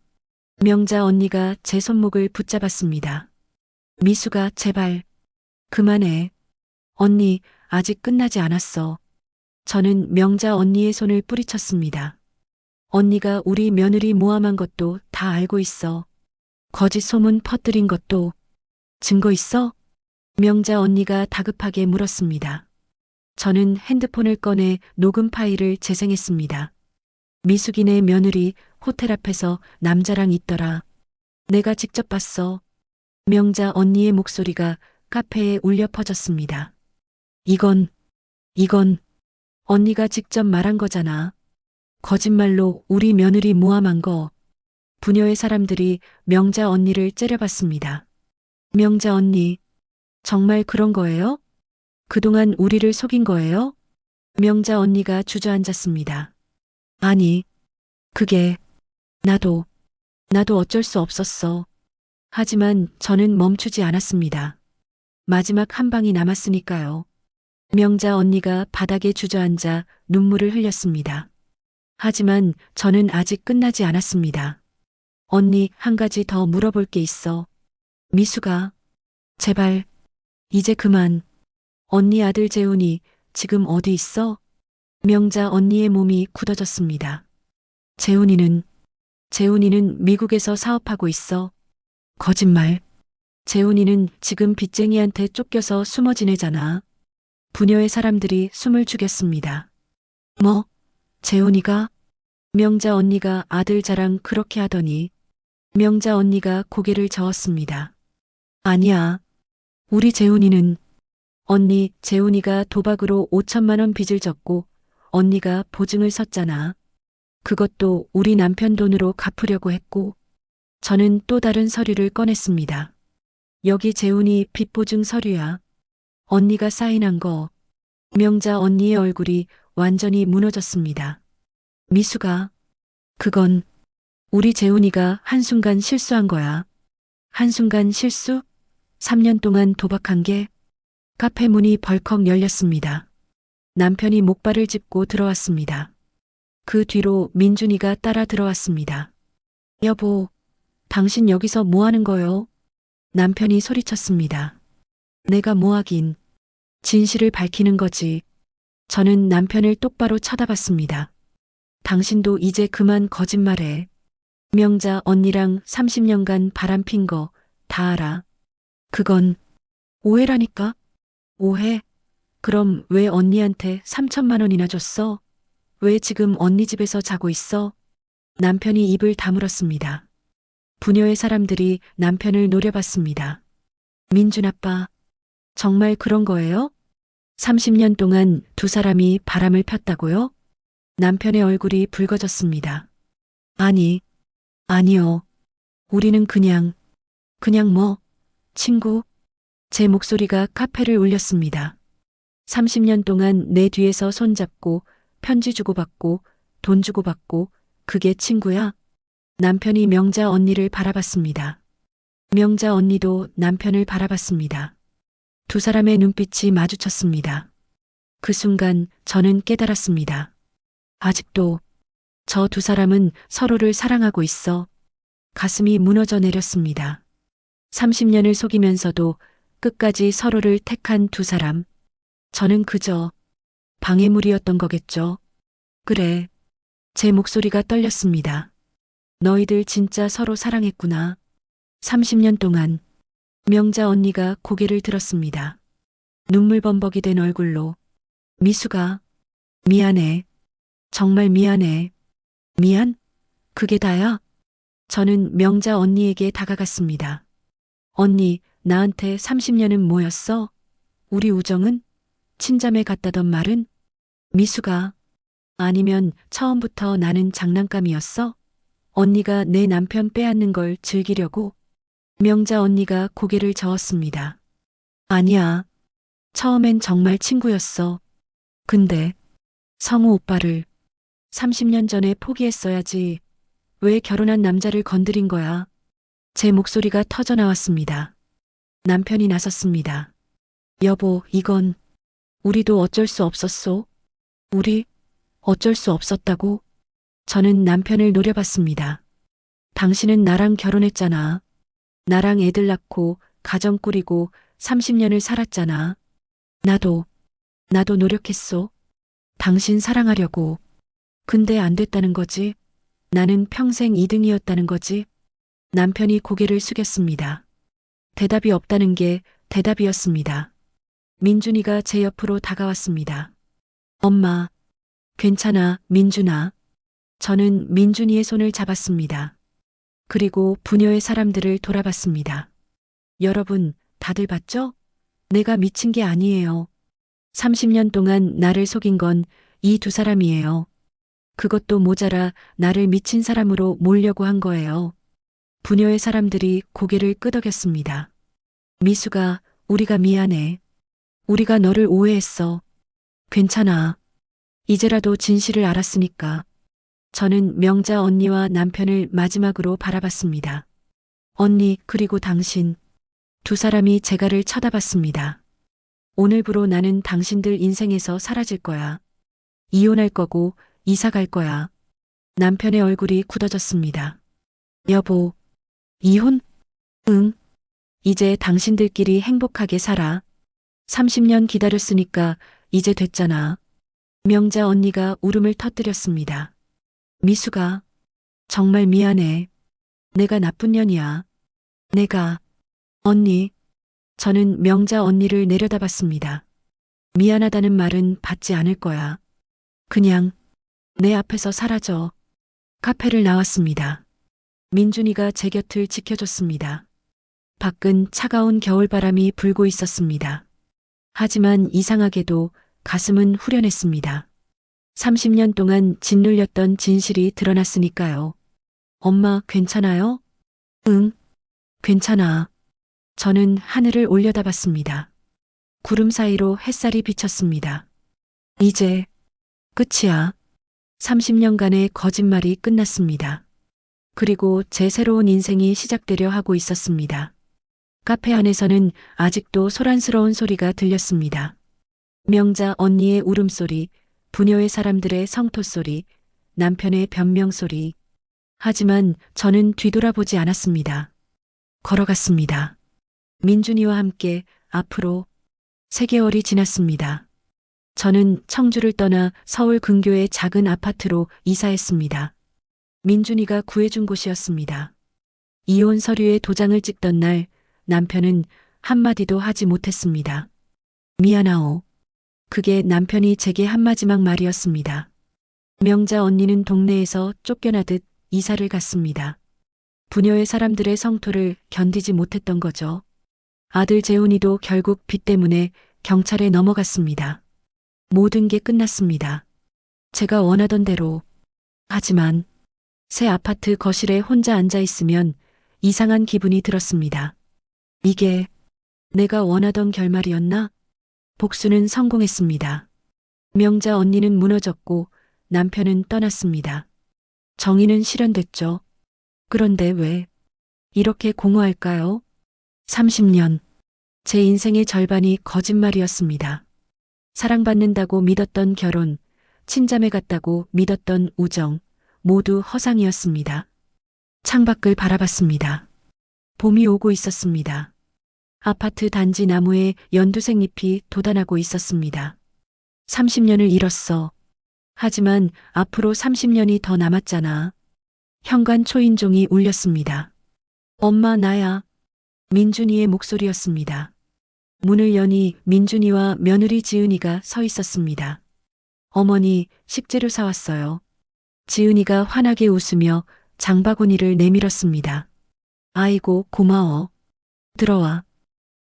명자 언니가 제 손목을 붙잡았습니다. 미숙아, 제발 그만해. 언니, 아직 끝나지 않았어. 저는 명자 언니의 손을 뿌리쳤습니다. 언니가 우리 며느리 모함한 것도 다 알고 있어. 거짓 소문 퍼뜨린 것도. 증거 있어? 명자 언니가 다급하게 물었습니다. 저는 핸드폰을 꺼내 녹음 파일을 재생했습니다. 미숙이네 며느리 호텔 앞에서 남자랑 있더라. 내가 직접 봤어. 명자 언니의 목소리가 카페에 울려 퍼졌습니다. 이건 언니가 직접 말한 거잖아. 거짓말로 우리 며느리 모함한 거. 부녀의 사람들이 명자 언니를 째려봤습니다. 명자 언니, 정말 그런 거예요? 그동안 우리를 속인 거예요? 명자 언니가 주저앉았습니다. 아니, 그게, 나도 어쩔 수 없었어. 하지만 저는 멈추지 않았습니다. 마지막 한 방이 남았으니까요. 명자 언니가 바닥에 주저앉아 눈물을 흘렸습니다. 하지만 저는 아직 끝나지 않았습니다. 언니, 한 가지 더 물어볼 게 있어. 미수가, 제발, 이제 그만. 언니 아들 재훈이 지금 어디 있어? 명자 언니의 몸이 굳어졌습니다. 재훈이는 미국에서 사업하고 있어. 거짓말. 재훈이는 지금 빚쟁이한테 쫓겨서 숨어 지내잖아. 부녀의 사람들이 숨을 죽였습니다. 뭐? 재훈이가? 명자 언니가 아들 자랑 그렇게 하더니. 명자 언니가 고개를 저었습니다. 아니야. 우리 재훈이는. 언니, 재훈이가 도박으로 5천만 원 빚을 졌고 언니가 보증을 섰잖아. 그것도 우리 남편 돈으로 갚으려고 했고. 저는 또 다른 서류를 꺼냈습니다. 여기 재훈이 빚보증 서류야. 언니가 사인한 거. 명자 언니의 얼굴이 완전히 무너졌습니다. 미수가, 그건 우리 재훈이가 한순간 실수한 거야. 한순간 실수? 3년 동안 도박한 게. 카페 문이 벌컥 열렸습니다. 남편이 목발을 짚고 들어왔습니다. 그 뒤로 민준이가 따라 들어왔습니다. 여보, 당신 여기서 뭐 하는 거요? 남편이 소리쳤습니다. 내가 뭐 하긴. 진실을 밝히는 거지. 저는 남편을 똑바로 쳐다봤습니다. 당신도 이제 그만 거짓말해. 명자 언니랑 30년간 바람핀 거 다 알아. 그건 오해라니까? 오해? 그럼 왜 언니한테 3천만 원이나 줬어? 왜 지금 언니 집에서 자고 있어? 남편이 입을 다물었습니다. 부녀의 사람들이 남편을 노려봤습니다. 민준 아빠, 정말 그런 거예요? 30년 동안 두 사람이 바람을 폈다고요? 남편의 얼굴이 붉어졌습니다. 아니요. 우리는 그냥 뭐, 친구? 제 목소리가 카페를 울렸습니다. 30년 동안 내 뒤에서 손잡고 편지 주고받고 돈 주고받고 그게 친구야? 남편이 명자 언니를 바라봤습니다. 명자 언니도 남편을 바라봤습니다. 두 사람의 눈빛이 마주쳤습니다. 그 순간 저는 깨달았습니다. 아직도 저 두 사람은 서로를 사랑하고 있어. 가슴이 무너져 내렸습니다. 30년을 속이면서도 끝까지 서로를 택한 두 사람. 저는 그저 방해물이었던 거겠죠. 그래. 제 목소리가 떨렸습니다. 너희들 진짜 서로 사랑했구나. 30년 동안. 명자 언니가 고개를 들었습니다. 눈물 범벅이 된 얼굴로. 미수가. 미안해. 정말 미안해. 미안? 그게 다야? 저는 명자 언니에게 다가갔습니다. 언니, 나한테 30년은 뭐였어? 우리 우정은? 친자매 같다던 말은? 미수가. 아니면 처음부터 나는 장난감이었어? 언니가 내 남편 빼앗는 걸 즐기려고? 명자 언니가 고개를 저었습니다. 아니야. 처음엔 정말 친구였어. 근데 성우 오빠를 30년 전에 포기했어야지. 왜 결혼한 남자를 건드린 거야? 제 목소리가 터져 나왔습니다. 남편이 나섰습니다. 여보, 이건 우리도 어쩔 수 없었소. 우리 어쩔 수 없었다고? 저는 남편을 노려봤습니다. 당신은 나랑 결혼했잖아. 나랑 애들 낳고 가정 꾸리고 30년을 살았잖아. 나도 노력했소. 당신 사랑하려고. 근데 안 됐다는 거지. 나는 평생 2등이었다는 거지. 남편이 고개를 숙였습니다. 대답이 없다는 게 대답이었습니다. 민준이가 제 옆으로 다가왔습니다. 엄마, 괜찮아, 민준아. 저는 민준이의 손을 잡았습니다. 그리고 부녀의 사람들을 돌아봤습니다. 여러분, 다들 봤죠? 내가 미친 게 아니에요. 30년 동안 나를 속인 건 이 두 사람이에요. 그것도 모자라 나를 미친 사람으로 몰려고 한 거예요. 부녀의 사람들이 고개를 끄덕였습니다. 미수가, 우리가 미안해. 우리가 너를 오해했어. 괜찮아. 이제라도 진실을 알았으니까. 저는 명자 언니와 남편을 마지막으로 바라봤습니다. 언니, 그리고 당신. 두 사람이 제가를 쳐다봤습니다. 오늘부로 나는 당신들 인생에서 사라질 거야. 이혼할 거고 이사 갈 거야. 남편의 얼굴이 굳어졌습니다. 여보, 이혼? 응. 이제 당신들끼리 행복하게 살아. 30년 기다렸으니까 이제 됐잖아. 명자 언니가 울음을 터뜨렸습니다. 미수가, 정말 미안해. 내가 나쁜 년이야. 내가, 언니. 저는 명자 언니를 내려다봤습니다. 미안하다는 말은 받지 않을 거야. 그냥 내 앞에서 사라져. 카페를 나왔습니다. 민준이가 제 곁을 지켜줬습니다. 밖은 차가운 겨울바람이 불고 있었습니다. 하지만 이상하게도 가슴은 후련했습니다. 30년 동안 짓눌렸던 진실이 드러났으니까요. 엄마, 괜찮아요? 응, 괜찮아. 저는 하늘을 올려다봤습니다. 구름 사이로 햇살이 비쳤습니다. 이제 끝이야. 30년간의 거짓말이 끝났습니다. 그리고 제 새로운 인생이 시작되려 하고 있었습니다. 카페 안에서는 아직도 소란스러운 소리가 들렸습니다. 명자 언니의 울음소리, 부녀의 사람들의 성토소리, 남편의 변명소리. 하지만 저는 뒤돌아보지 않았습니다. 걸어갔습니다. 민준이와 함께 앞으로 3개월이 지났습니다. 저는 청주를 떠나 서울 근교의 작은 아파트로 이사했습니다. 민준이가 구해준 곳이었습니다. 이혼 서류에 도장을 찍던 날 남편은 한마디도 하지 못했습니다. 미안하오. 그게 남편이 제게 한 마지막 말이었습니다. 명자 언니는 동네에서 쫓겨나듯 이사를 갔습니다. 부녀의 사람들의 성토를 견디지 못했던 거죠. 아들 재훈이도 결국 빚 때문에 경찰에 넘어갔습니다. 모든 게 끝났습니다. 제가 원하던 대로. 하지만 새 아파트 거실에 혼자 앉아 있으면 이상한 기분이 들었습니다. 이게 내가 원하던 결말이었나? 복수는 성공했습니다. 명자 언니는 무너졌고 남편은 떠났습니다. 정의는 실현됐죠. 그런데 왜? 이렇게 공허할까요? 30년. 제 인생의 절반이 거짓말이었습니다. 사랑받는다고 믿었던 결혼, 친자매 같다고 믿었던 우정, 모두 허상이었습니다. 창밖을 바라봤습니다. 봄이 오고 있었습니다. 아파트 단지 나무에 연두색 잎이 돋아나고 있었습니다. 30년을 잃었어. 하지만 앞으로 30년이 더 남았잖아. 현관 초인종이 울렸습니다. 엄마, 나야. 민준이의 목소리였습니다. 문을 여니 민준이와 며느리 지은이가 서 있었습니다. 어머니, 식재료 사왔어요. 지은이가 환하게 웃으며 장바구니를 내밀었습니다. 아이고, 고마워. 들어와.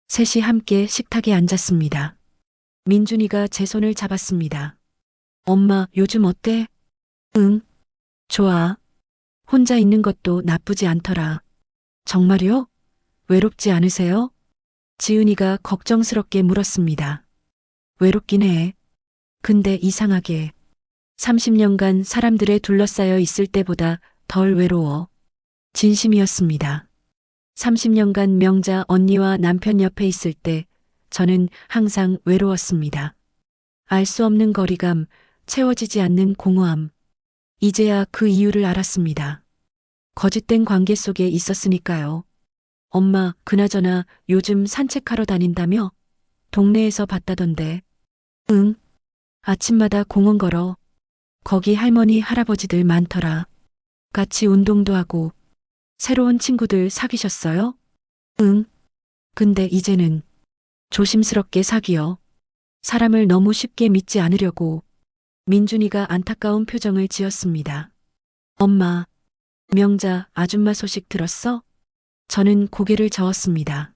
셋이 함께 식탁에 앉았습니다. 민준이가 제 손을 잡았습니다. 엄마, 요즘 어때? 응, 좋아. 혼자 있는 것도 나쁘지 않더라. 정말요? 외롭지 않으세요? 지은이가 걱정스럽게 물었습니다. 외롭긴 해. 근데 이상하게 30년간 사람들에 둘러싸여 있을 때보다 덜 외로워. 진심이었습니다. 30년간 명자 언니와 남편 옆에 있을 때 저는 항상 외로웠습니다. 알 수 없는 거리감, 채워지지 않는 공허함. 이제야 그 이유를 알았습니다. 거짓된 관계 속에 있었으니까요. 엄마, 그나저나 요즘 산책하러 다닌다며? 동네에서 봤다던데. 응. 아침마다 공원 걸어. 거기 할머니, 할아버지들 많더라. 같이 운동도 하고. 새로운 친구들 사귀셨어요? 응. 근데 이제는 조심스럽게 사귀어. 사람을 너무 쉽게 믿지 않으려고. 민준이가 안타까운 표정을 지었습니다. 엄마, 명자 아줌마 소식 들었어? 저는 고개를 저었습니다.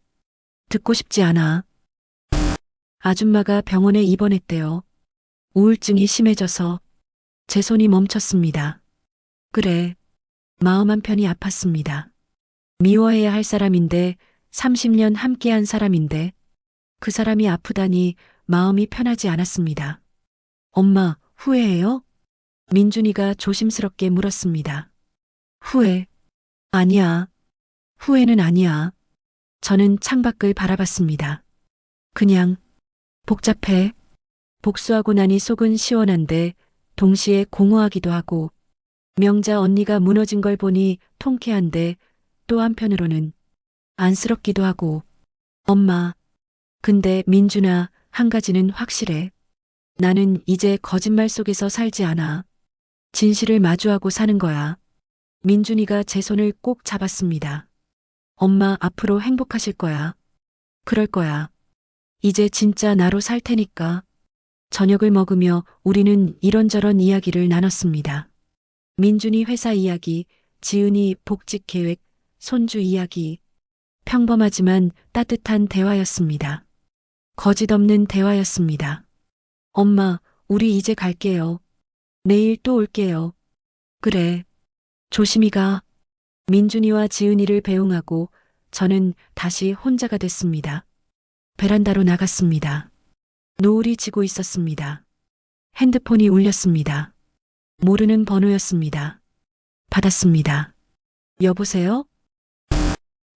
듣고 싶지 않아. 아줌마가 병원에 입원했대요. 우울증이 심해져서 제 손이 멈췄습니다. 그래. 마음 한편이 아팠습니다. 미워해야 할 사람인데 30년 함께한 사람인데 그 사람이 아프다니 마음이 편하지 않았습니다. 엄마, 후회해요? 민준이가 조심스럽게 물었습니다. 후회? 아니야. 후회는 아니야. 저는 창밖을 바라봤습니다. 그냥 복잡해. 복수하고 나니 속은 시원한데 동시에 공허하기도 하고 명자 언니가 무너진 걸 보니 통쾌한데 또 한편으로는 안쓰럽기도 하고 엄마, 근데 민준아, 한 가지는 확실해. 나는 이제 거짓말 속에서 살지 않아. 진실을 마주하고 사는 거야. 민준이가 제 손을 꼭 잡았습니다. 엄마, 앞으로 행복하실 거야. 그럴 거야. 이제 진짜 나로 살 테니까. 저녁을 먹으며 우리는 이런저런 이야기를 나눴습니다. 민준이 회사 이야기, 지은이 복직 계획, 손주 이야기. 평범하지만 따뜻한 대화였습니다. 거짓 없는 대화였습니다. 엄마, 우리 이제 갈게요. 내일 또 올게요. 그래. 조심히 가. 민준이와 지은이를 배웅하고 저는 다시 혼자가 됐습니다. 베란다로 나갔습니다. 노을이 지고 있었습니다. 핸드폰이 울렸습니다. 모르는 번호였습니다. 받았습니다. 여보세요?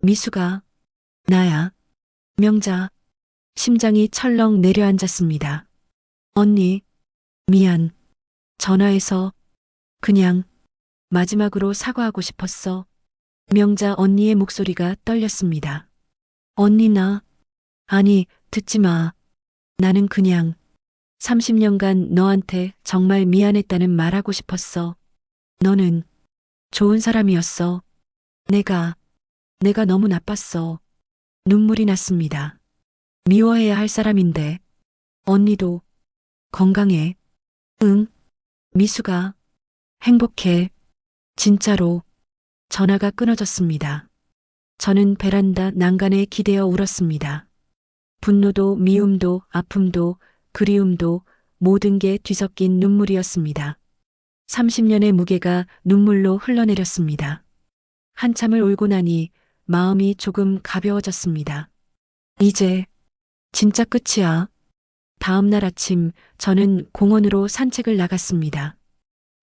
미수가. 나야. 명자. 심장이 철렁 내려앉았습니다. 언니. 미안. 전화해서 그냥 마지막으로 사과하고 싶었어. 명자 언니의 목소리가 떨렸습니다. 언니 나. 아니, 듣지 마. 나는 그냥 30년간 너한테 정말 미안했다는 말하고 싶었어. 너는 좋은 사람이었어. 내가 너무 나빴어. 눈물이 났습니다. 미워해야 할 사람인데. 언니도 건강해. 응. 미수가 행복해. 진짜로. 전화가 끊어졌습니다. 저는 베란다 난간에 기대어 울었습니다. 분노도 미움도 아픔도 그리움도 모든 게 뒤섞인 눈물이었습니다. 30년의 무게가 눈물로 흘러내렸습니다. 한참을 울고 나니 마음이 조금 가벼워졌습니다. 이제 진짜 끝이야. 다음 날 아침 저는 공원으로 산책을 나갔습니다.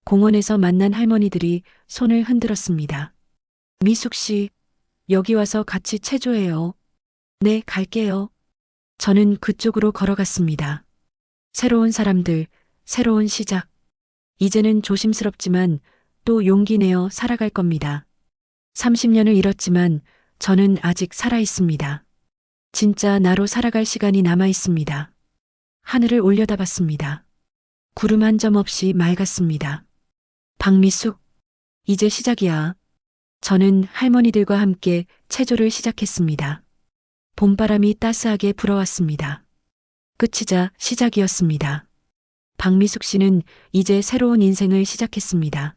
공원에서 만난 할머니들이 손을 흔들었습니다. 미숙 씨, 여기 와서 같이 체조해요. 네, 갈게요. 저는 그쪽으로 걸어갔습니다. 새로운 사람들, 새로운 시작. 이제는 조심스럽지만 또 용기 내어 살아갈 겁니다. 30년을 잃었지만 저는 아직 살아 있습니다. 진짜 나로 살아갈 시간이 남아 있습니다. 하늘을 올려다봤습니다. 구름 한 점 없이 맑았습니다. 박미숙, 이제 시작이야. 저는 할머니들과 함께 체조를 시작했습니다. 봄바람이 따스하게 불어왔습니다. 끝이자 시작이었습니다. 박미숙 씨는 이제 새로운 인생을 시작했습니다.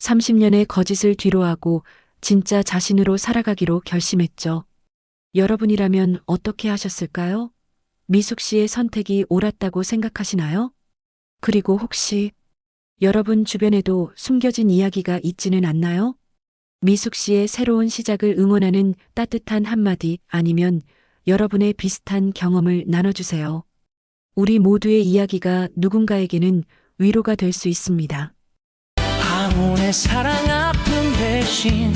30년의 거짓을 뒤로하고 진짜 자신으로 살아가기로 결심했죠. 여러분이라면 어떻게 하셨을까요? 미숙 씨의 선택이 옳았다고 생각하시나요? 그리고 혹시 여러분 주변에도 숨겨진 이야기가 있지는 않나요? 미숙 씨의 새로운 시작을 응원하는 따뜻한 한마디 아니면 여러분의 비슷한 경험을 나눠주세요. 우리 모두의 이야기가 누군가에게는 위로가 될 수 있습니다. 황혼의 사랑 아픔 대신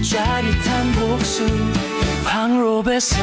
짜릿한 복수 황로베사